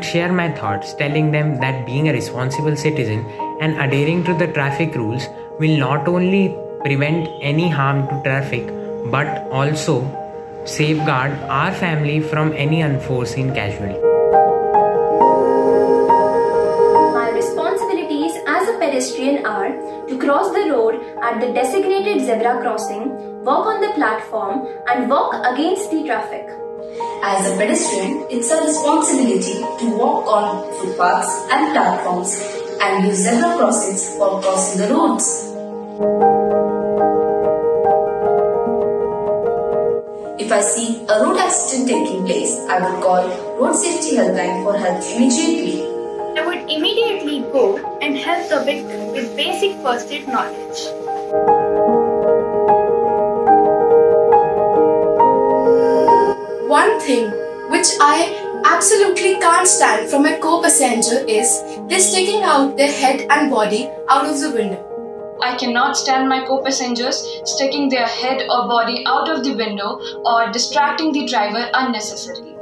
would share my thoughts, telling them that being a responsible citizen and adhering to the traffic rules will not only prevent any harm to traffic but also safeguard our family from any unforeseen casualty. My responsibilities as a pedestrian are to cross the road at the designated zebra crossing, walk on the platform, and walk against the traffic. As a pedestrian, it's a responsibility to walk on footpaths and platforms and use zebra crossings for crossing the roads. If I see a road accident taking place, I would call Road Safety Helpline for help immediately. I would immediately go and help the victim with basic first aid knowledge. One thing which I absolutely can't stand from a co-passenger is they sticking out their head and body out of the window. I cannot stand my co-passengers sticking their head or body out of the window or distracting the driver unnecessarily.